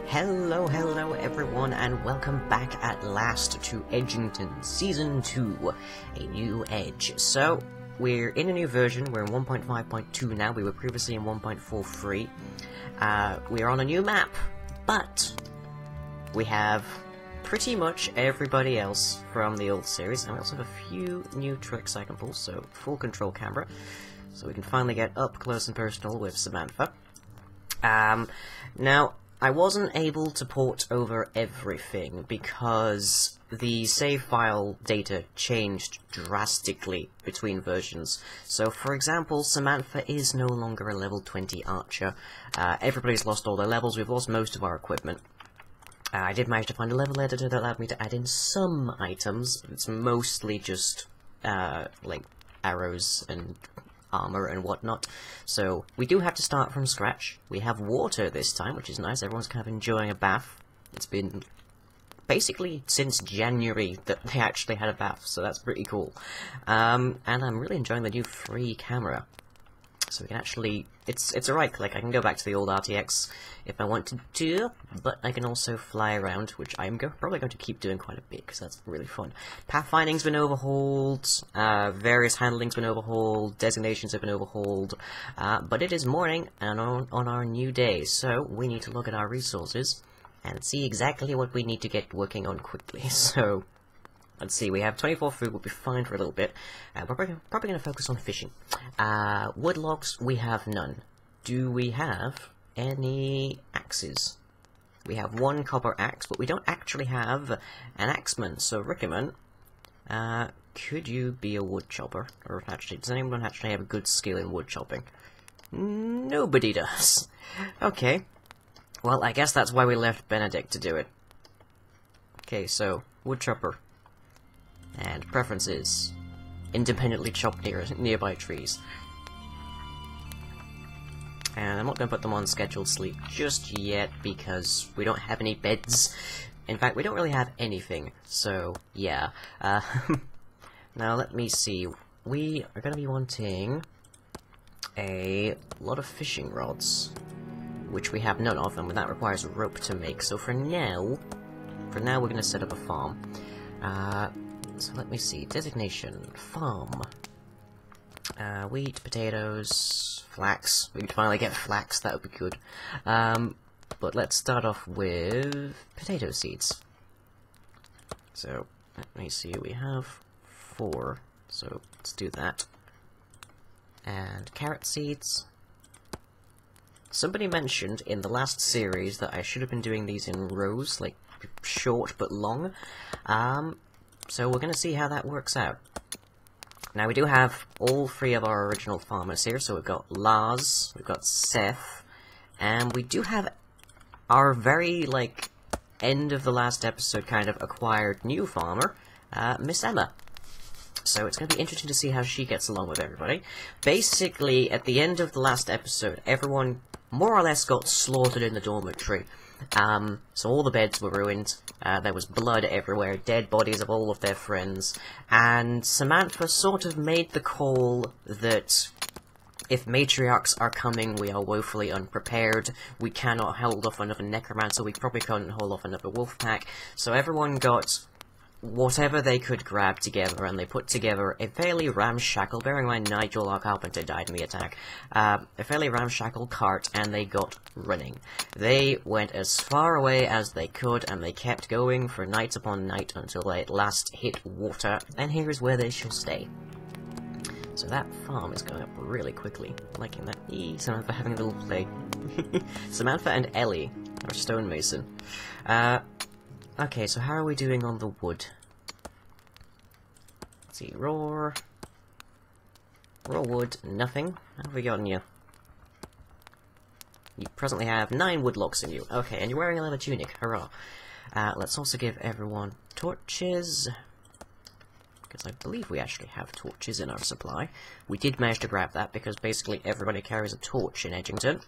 Hello everyone, and welcome back at last to Edgington Season 2, a new Edge. So, we're in a new version, we're in 1.5.2 now, we were previously in 1.43. We're on a new map, but we have pretty much everybody else from the old series, and we also have a few new tricks I can pull, so full control camera, so we can finally get up close and personal with Samantha. Now, I wasn't able to port over everything because the save file data changed drastically between versions. So, for example, Samantha is no longer a level 20 archer. Everybody's lost all their levels, we've lost most of our equipment. I did manage to find a level editor that allowed me to add in some items, but it's mostly just, like, arrows and armor and whatnot. So we do have to start from scratch. We have water this time, which is nice. Everyone's kind of enjoying a bath. It's been basically since January that they actually had a bath, so that's pretty cool. And I'm really enjoying the new free camera. So we can actually, it's a right click. I can go back to the old RTX if I want to, but I can also fly around, which I'm probably going to keep doing quite a bit, because that's really fun. Pathfinding's been overhauled, various handling's been overhauled, designations have been overhauled, but it is morning, and on our new day, so we need to look at our resources, and see exactly what we need to get working on quickly, so let's see, we have 24 food, we'll be fine for a little bit. We're probably going to focus on fishing. Wood logs, we have none. Do we have any axes? We have one copper axe, but we don't actually have an axeman. So, Rickerman, could you be a wood chopper? Or actually, does anyone actually have a good skill in wood chopping? Nobody does. Okay. Well, I guess that's why we left Benedict to do it. Okay, so, wood chopper. And preferences. Independently chop nearby trees. And I'm not going to put them on scheduled sleep just yet, because we don't have any beds. In fact, we don't really have anything, so yeah. Now, let me see. We are going to be wanting a lot of fishing rods, which we have none of, and that requires rope to make. So for now we're going to set up a farm. So let me see, designation, farm, wheat, potatoes, flax. We could finally get flax, that would be good. But let's start off with potato seeds. So, let me see, we have 4, so let's do that. And carrot seeds. Somebody mentioned in the last series that I should have been doing these in rows, like, short but long. So we're going to see how that works out. Now we do have all 3 of our original farmers here, so we've got Lars, we've got Seth, and we do have our very, like, end of the last episode kind of acquired new farmer, Miss Emma. So it's going to be interesting to see how she gets along with everybody. Basically, at the end of the last episode, everyone more or less got slaughtered in the dormitory. So all the beds were ruined, there was blood everywhere, dead bodies of all of their friends, and Samantha sort of made the call that if matriarchs are coming, we are woefully unprepared, we cannot hold off another necromancer, we probably couldn't hold off another wolf pack, so everyone got whatever they could grab together, and they put together a fairly ramshackle, bearing in mind Nigel, our carpenter, died in the attack, a fairly ramshackle cart, and they got running. They went as far away as they could, and they kept going for night upon night until they at last hit water, and here is where they shall stay. So that farm is going up really quickly, liking that. Samantha having a little play. Samantha and Ellie, our stonemason. Okay, so how are we doing on the wood? Let's see, raw wood, nothing. How have we gotten you? You presently have 9 wood logs in you. Okay, and you're wearing a leather tunic, hurrah. Let's also give everyone torches, because I believe we actually have torches in our supply. We did manage to grab that, because basically everybody carries a torch in Edgington,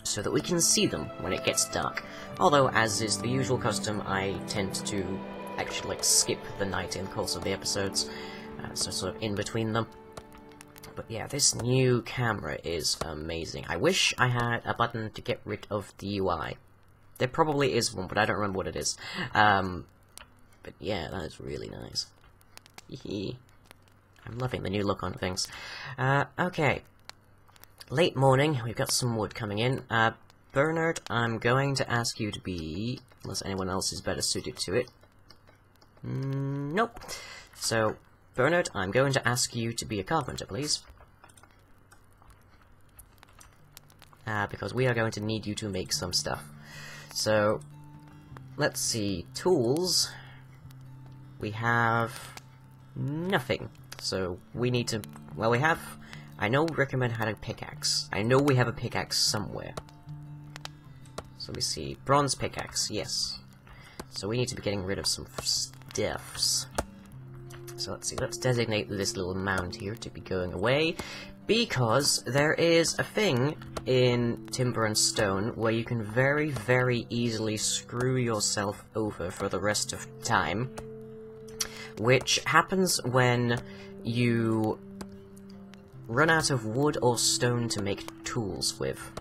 so that we can see them when it gets dark. Although, as is the usual custom, I tend to actually, like, skip the night in the course of the episodes, so sort of in between them. But yeah, this new camera is amazing. I wish I had a button to get rid of the UI. There probably is one, but I don't remember what it is. But yeah, that is really nice. I'm loving the new look on things. Okay. Late morning, we've got some wood coming in. Bernard, I'm going to ask you to be... unless anyone else is better suited to it. Nope. So, Bernard, I'm going to ask you to be a carpenter, please. Because we are going to need you to make some stuff. So, let's see. Tools. We have... nothing. So, we need to... well, we have... I know recommend had a pickaxe. I know we have a pickaxe somewhere. So we see. Bronze pickaxe, yes. So we need to be getting rid of some stuffs. So let's see, let's designate this little mound here to be going away. Because there is a thing in timber and stone where you can very, very easily screw yourself over for the rest of time. Which happens when you run out of wood or stone to make tools with.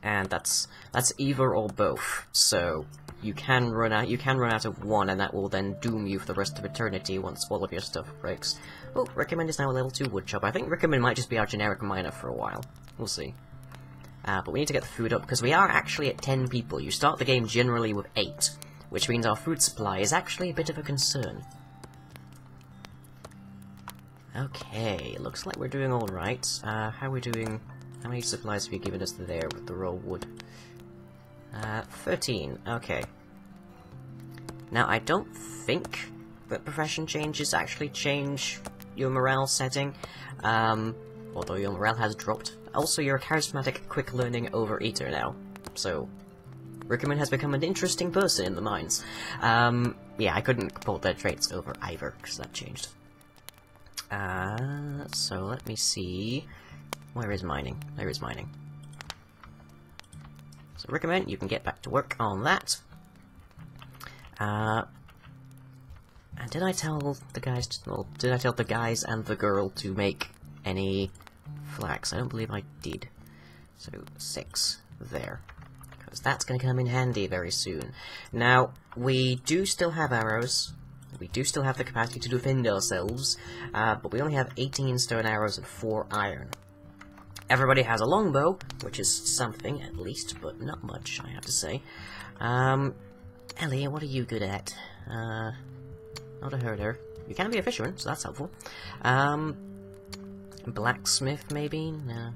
And that's either or both. So you can run out of one, and that will then doom you for the rest of eternity once all of your stuff breaks. Oh, Recommend is now a level 2 woodchopper. I think Recommend might just be our generic miner for a while. We'll see. But we need to get the food up, because we are actually at 10 people. You start the game generally with 8, which means our food supply is actually a bit of a concern. Okay, looks like we're doing alright. How are we doing? How many supplies have you given us there with the raw wood? 13, okay. Now, I don't think that profession changes actually change your morale setting, although your morale has dropped. Also, you're a charismatic, quick-learning overeater now, so Rickman has become an interesting person in the mines. Yeah, I couldn't pull their traits over either, because that changed. So let me see. Where is mining? There is mining. So Recommend you can get back to work on that. And did I tell the guys did I tell the guys and the girl to make any flax? I don't believe I did. So 6 there. Because that's gonna come in handy very soon. Now, we do still have arrows. We do still have the capacity to defend ourselves, but we only have 18 stone arrows and 4 iron. Everybody has a longbow, which is something, at least, but not much, I have to say. Ellie, what are you good at? Not a herder. You can be a fisherman, so that's helpful. Blacksmith, maybe? No.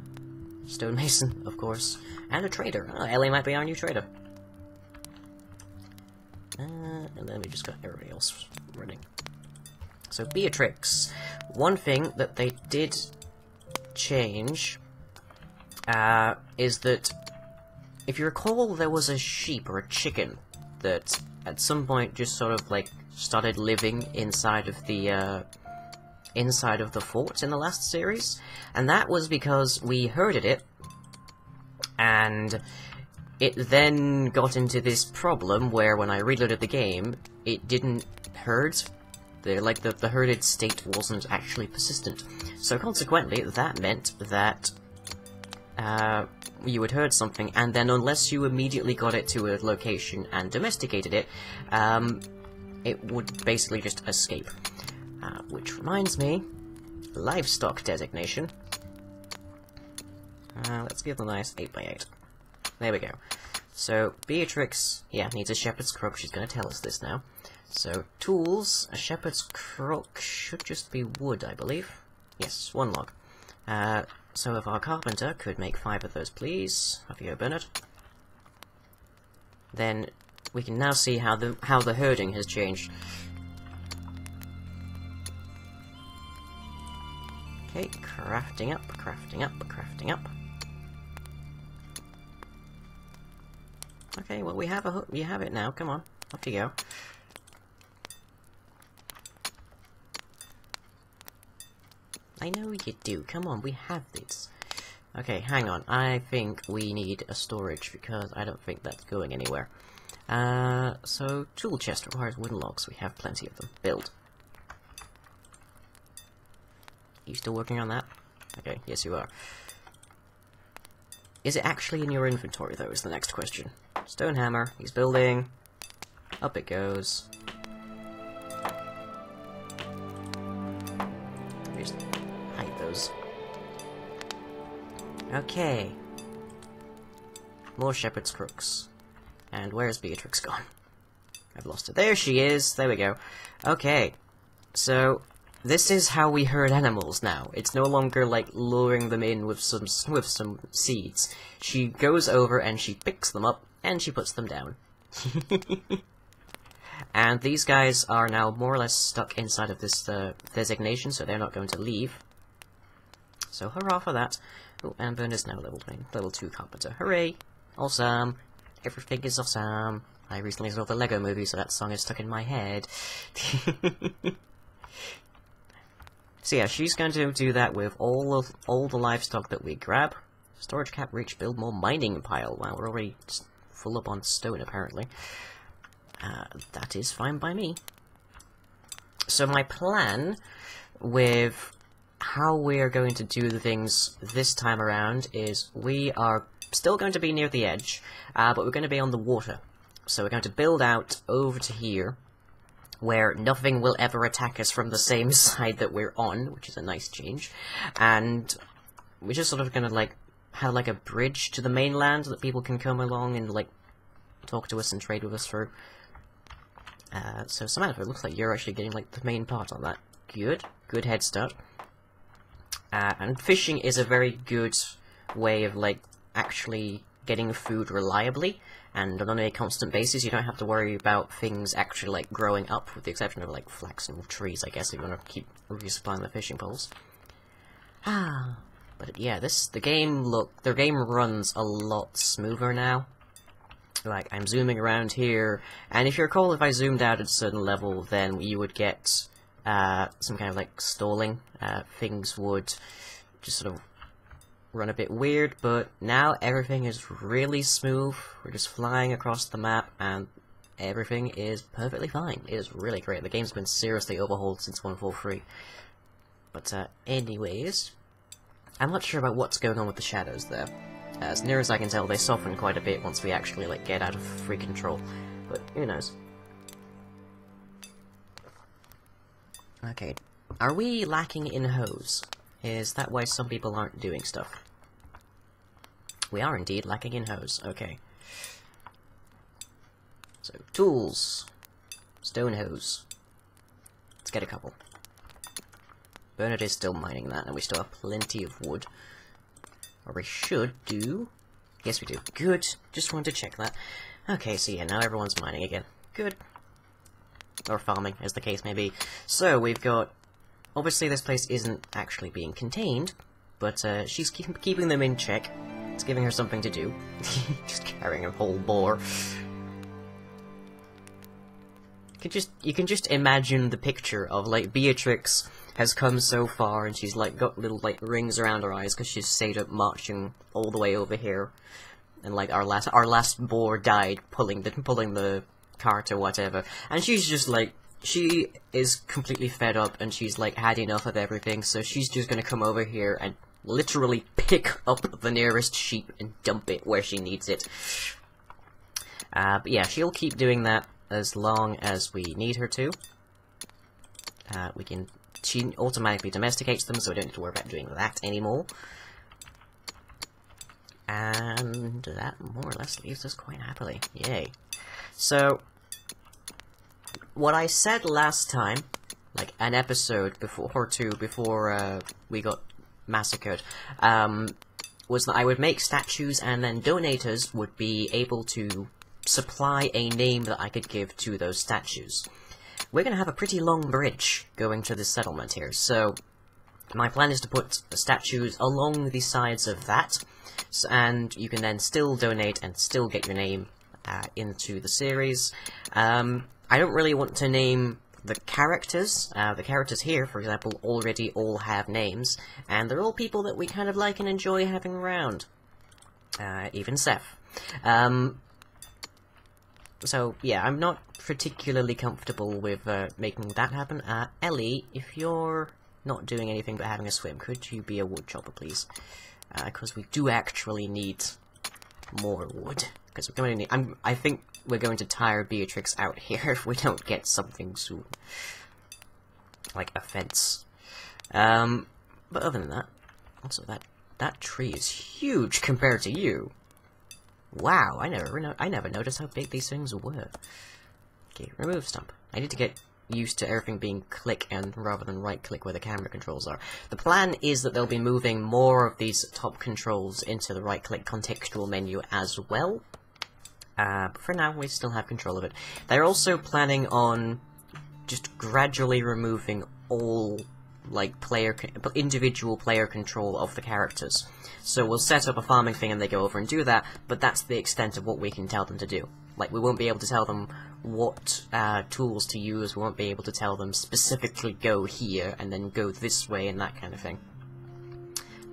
Stonemason, of course. And a trader. Oh, Ellie might be our new trader. And then we just got everybody else running. So, Beatrix. One thing that they did change is that, if you recall, there was a sheep or a chicken that at some point just sort of like started living inside of the fort in the last series, and that was because we herded it, and it then got into this problem where when I reloaded the game, it didn't herd. The herded state wasn't actually persistent. So consequently, that meant that you would herd something, and then unless you immediately got it to a location and domesticated it, it would basically just escape. Which reminds me, livestock designation. Let's give them a nice 8x8. There we go. So, Beatrix, yeah, needs a shepherd's crook. She's going to tell us this now. So, tools, a shepherd's crook should just be wood, I believe. Yes, 1 log. So if our carpenter could make 5 of those, please. Off you go, Bernard. Then we can now see how the herding has changed. Okay, crafting up, crafting up, crafting up. Okay, well we have it now. Come on, off you go. I know you do. Come on, we have this. Okay, hang on. I think we need a storage because I don't think that's going anywhere. So tool chest requires wooden logs. We have plenty of them. Build. You still working on that? Okay, yes you are. Is it actually in your inventory though, is the next question. Stone hammer. He's building. Up it goes. Let me just hide those. Okay. More shepherd's crooks. And where's Beatrix gone? I've lost her. There she is! There we go. Okay. So, this is how we herd animals now. It's no longer like luring them in with some seeds. She goes over and she picks them up and she puts them down. And these guys are now more or less stuck inside of this designation, so they're not going to leave. So hurrah for that. Oh, and Burn is now level 2 carpenter. Hooray! Awesome! Everything is awesome! I recently saw the Lego movie, so that song is stuck in my head. So yeah, she's going to do that with all the livestock that we grab. Storage cap reach, build more mining pile. Wow, we're already full up on stone, apparently. That is fine by me. So my plan with how we are going to do the things this time around is we are still going to be near the edge, but we're going to be on the water. So we're going to build out over to here, where nothing will ever attack us from the same side that we're on, which is a nice change. And we're just sort of gonna, like, have, like, a bridge to the mainland that people can come along and, like, talk to us and trade with us through. So Samantha, it looks like you're actually getting, like, the main part on that. Good. Good head start. And fishing is a very good way of, like, actually getting food reliably, and on a constant basis. You don't have to worry about things actually, like, growing up, with the exception of, like, flax and trees, I guess, if you want to keep resupplying the fishing poles. But yeah, the game runs a lot smoother now. Like, I'm zooming around here, and if you recall, if I zoomed out at a certain level, then you would get, some kind of, like, stalling. Things would just sort of run a bit weird, but now everything is really smooth. We're just flying across the map, and everything is perfectly fine. It is really great. The game's been seriously overhauled since 1.4.3. But, anyways, I'm not sure about what's going on with the shadows there. As near as I can tell, they soften quite a bit once we actually, like, get out of free control. But, who knows. Okay, are we lacking in hose? Is that why some people aren't doing stuff? We are indeed lacking in hose. Okay. So, tools. Stone hose. Let's get a couple. Bernard is still mining that, and we still have plenty of wood. Or we should do... Yes, we do. Good. Just wanted to check that. Okay, so yeah, now everyone's mining again. Good. Or farming, as the case may be. So, we've got... Obviously, this place isn't actually being contained, but she's keeping them in check. It's giving her something to do. Just carrying a whole boar. You can just imagine the picture of, like, Beatrix has come so far, and she's, like, got little, like, rings around her eyes because she's stayed up marching all the way over here. And, like, our last boar died pulling the cart or whatever. And she's just, like, she is completely fed up, and she's, like, had enough of everything, so she's just gonna come over here and literally pick up the nearest sheep and dump it where she needs it. But yeah, she'll keep doing that as long as we need her to. She automatically domesticates them, so we don't need to worry about doing that anymore. And that more or less leaves us quite happily. Yay. So, what I said last time, like an episode before or two before we got massacred, was that I would make statues, and then donators would be able to supply a name that I could give to those statues. We're gonna have a pretty long bridge going to this settlement here, so my plan is to put the statues along the sides of that, and you can then still donate and still get your name into the series. I don't really want to name the characters. The characters here, for example, already all have names, and they're all people that we kind of like and enjoy having around. Even Seth. So, yeah, I'm not particularly comfortable with making that happen. Ellie, if you're not doing anything but having a swim, could you be a wood chopper, please? Because we do actually need more wood. because we're going to need... I think we're going to tire Beatrix out here if we don't get something soon. Like a fence. But other than that, also that tree is huge compared to you. Wow, I never noticed how big these things were. Okay, remove stump. I need to get used to everything being click and rather than right click where the camera controls are. The plan is that they'll be moving more of these top controls into the right click contextual menu as well. But for now we still have control of it. They're also planning on just gradually removing all like individual player control of the characters. So we'll set up a farming thing and they go over and do that, but that's the extent of what we can tell them to do. Like, we won't be able to tell them what tools to use, we won't be able to tell them specifically go here and then go this way and that kind of thing.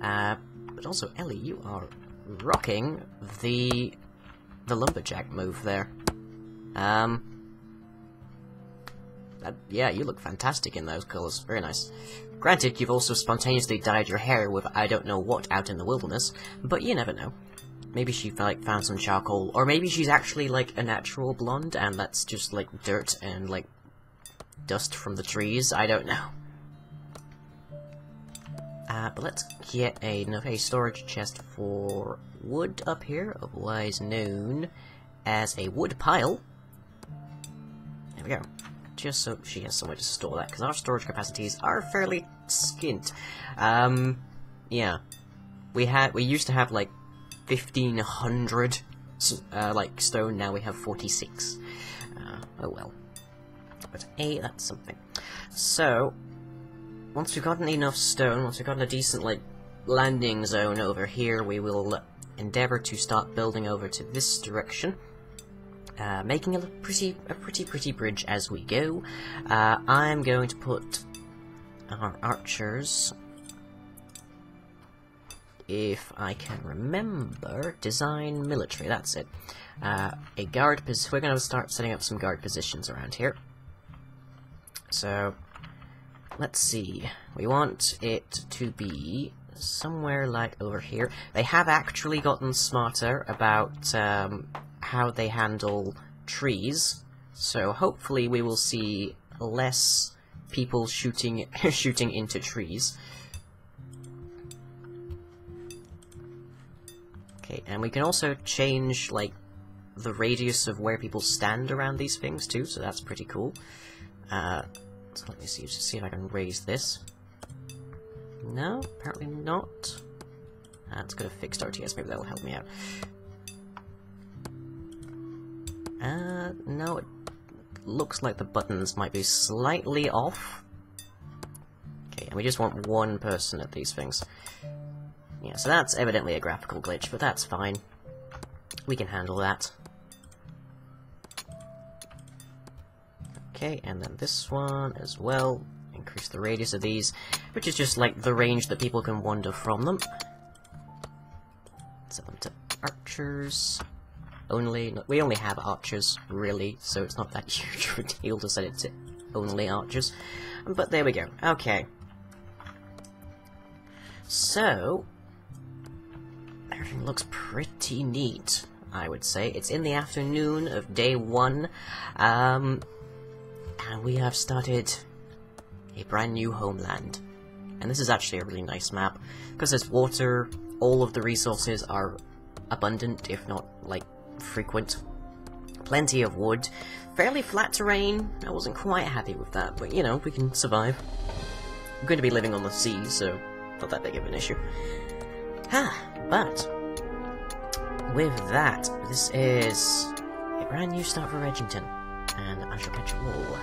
But also, Ellie, you are rocking the lumberjack move there. Yeah, you look fantastic in those colours. Very nice. Granted, you've also spontaneously dyed your hair with I don't know what out in the wilderness, but you never know. Maybe she, like, found some charcoal, or maybe she's actually, like, a natural blonde, and that's just, like, dirt and, like, dust from the trees. I don't know. But let's get a storage chest for wood up here, otherwise known as a wood pile. There we go. Just so she has somewhere to store that, because our storage capacities are fairly skint. Yeah. We used to have, like, 1,500, like, stone, now we have 46. Oh well. But, hey, that's something. So, once we've gotten enough stone, once we've gotten a decent, like, landing zone over here, we will endeavor to start building over to this direction. Making a pretty bridge as we go. I'm going to put our archers, if I can remember, design military, that's it. We're going to start setting up some guard positions around here. So, let's see. We want it to be somewhere like over here. They have actually gotten smarter about how they handle trees, so hopefully we will see less people shooting into trees. Okay, and we can also change, like, the radius of where people stand around these things too, so that's pretty cool. So let me see if I can raise this. No, apparently not. It's got a fixed RTS, maybe that'll help me out. No, it looks like the buttons might be slightly off. Okay, and we just want one person at these things. Yeah, so that's evidently a graphical glitch, but that's fine. We can handle that. Okay, and then this one as well. Increase the radius of these, which is just like the range that people can wander from them. Set them to archers. We only have archers, really, so it's not that huge of a deal to set it to only archers. But there we go. Okay. So, everything looks pretty neat, I would say. It's in the afternoon of day 1, and we have started a brand new homeland. And this is actually a really nice map, because there's water, all of the resources are abundant, if not, like, frequent. Plenty of wood. Fairly flat terrain. I wasn't quite happy with that, but, you know, we can survive. I'm going to be living on the sea, so not that big of an issue. But with that, this is a brand new start for Edgington, and I shall catch you all